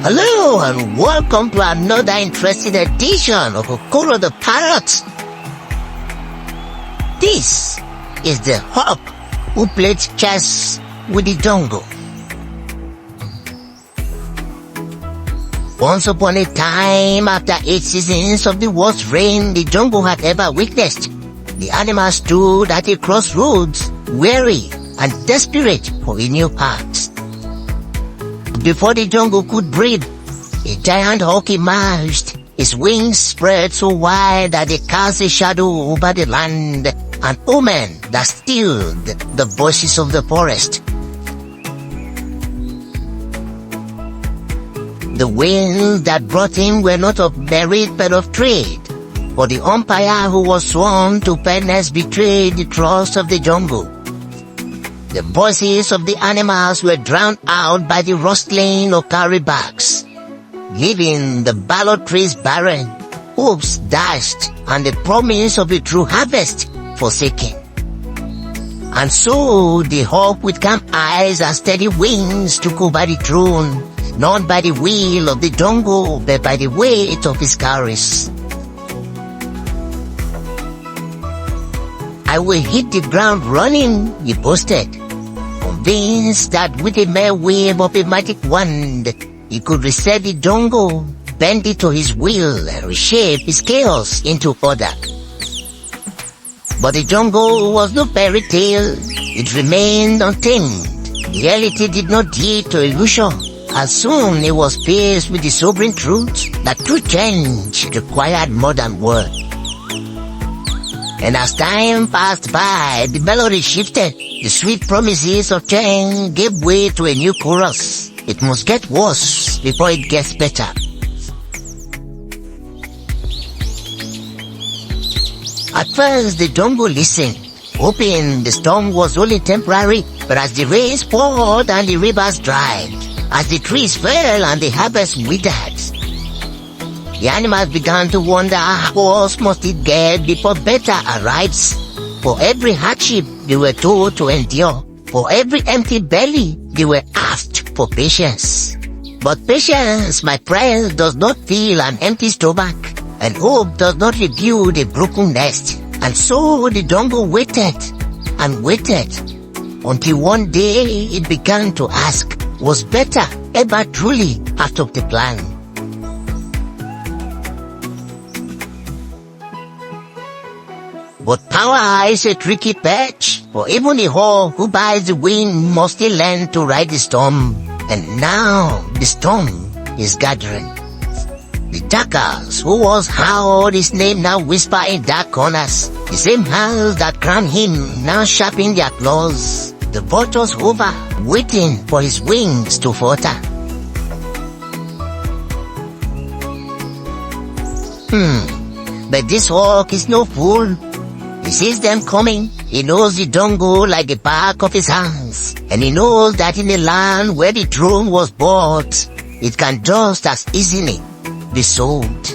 Hello and welcome to another interesting edition of Okoro the Parrot. This is the hawk who played chess with the jungle. Once upon a time, after 8 seasons of the worst reign the jungle had ever witnessed, the animal stood at a crossroads, weary and desperate for a new path. Before the jungle could breathe, a giant hawk emerged. His wings spread so wide that they cast a shadow over the land, an omen that stilled the voices of the forest. The winds that brought him were not of merit but of trade, for the umpire who was sworn to fairness betrayed the trust of the jungle. The voices of the animals were drowned out by the rustling of carry bags, leaving the ballot trees barren, hopes dashed, and the promise of a true harvest forsaken. And so the hawk with calm eyes and steady wings took over the throne, not by the will of the jungle, but by the weight of his carries. "I will hit the ground running," he boasted, convinced that with a mere wave of a magic wand, he could reset the jungle, bend it to his will, and reshape his chaos into order. But the jungle was no fairy tale. It remained untamed. Reality did not yield to illusion. As soon he was faced with the sobering truth that true change required modern work. And as time passed by, the melody shifted. The sweet promises of change gave way to a new chorus. It must get worse before it gets better. At first, the jungle listened, hoping the storm was only temporary, but as the rains poured and the rivers dried, as the trees fell and the harvest withered, the animals began to wonder how worse must it get before better arrives. For every hardship they were told to endure, for every empty belly they were asked for patience. But patience, my friends, does not fill an empty stomach, and hope does not rebuild a broken nest. And so the jungle waited and waited, until one day it began to ask, was better ever truly part of the plan? But power is a tricky perch, for even the hawk who buys the wind must still learn to ride the storm. And now the storm is gathering. The jackals who once howled his name now whisper in dark corners. The same hands that crowned him now sharpen their claws. The vultures hover, waiting for his wings to flutter. But this hawk is no fool. He sees them coming. He knows the jungle like the back of his hands. And he knows that in a land where the throne was bought, it can just as easily be sold.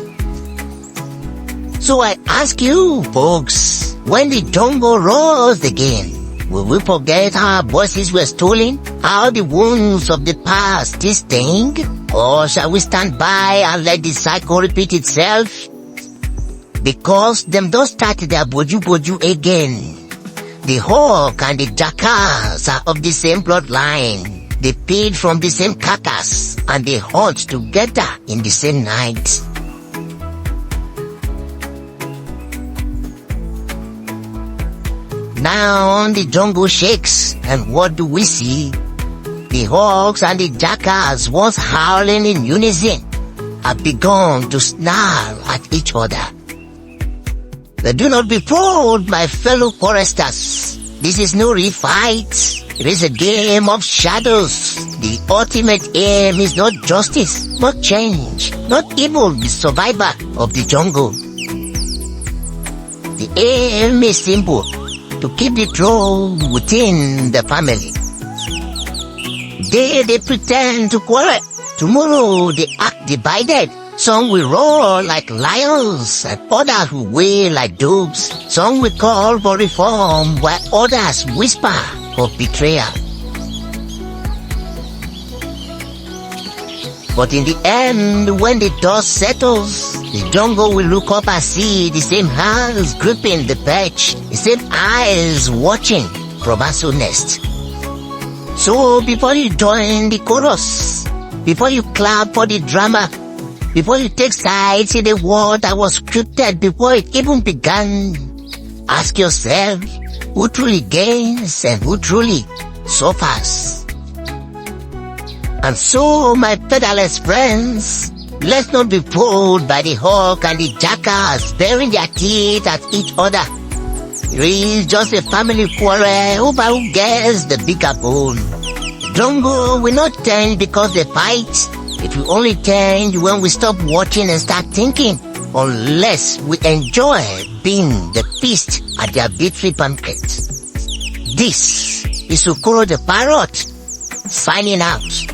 So I ask you, folks, when the jungle roars again, will we forget how our voices were stolen? How the wounds of the past still sting? Or shall we stand by and let the cycle repeat itself? Because them don't start their boju again. The hawk and the jackals are of the same bloodline. They feed from the same carcass, and they hunt together in the same night. Now the jungle shakes, and what do we see? The hawks and the jackals, once howling in unison, have begun to snarl at each other. But do not be fooled, my fellow foresters. This is no real fight. It is a game of shadows. The ultimate aim is not justice, not change, not evil, the survivor of the jungle. The aim is simple, to keep the throne within the family. Today they pretend to quarrel. Tomorrow they act divided. Some will roar like lions, and others will wail like doves. Some will call for reform, while others whisper of betrayal. But in the end, when the dust settles, the jungle will look up and see the same hands gripping the perch, the same eyes watching from Aso nest. So before you join the chorus, before you clap for the drama, before you take sides in the war that was scripted before it even began, ask yourself who truly gains and who truly suffers. And so, my featherless friends, let's not be fooled by the hawk and the jackass baring their teeth at each other. It is just a family quarrel over who gets the bigger bone. The jungle will not change because they fight. It will only change when we stop watching and start thinking, unless we enjoy being the feast at their victory banquet. This is Okoro the Parrot, signing out.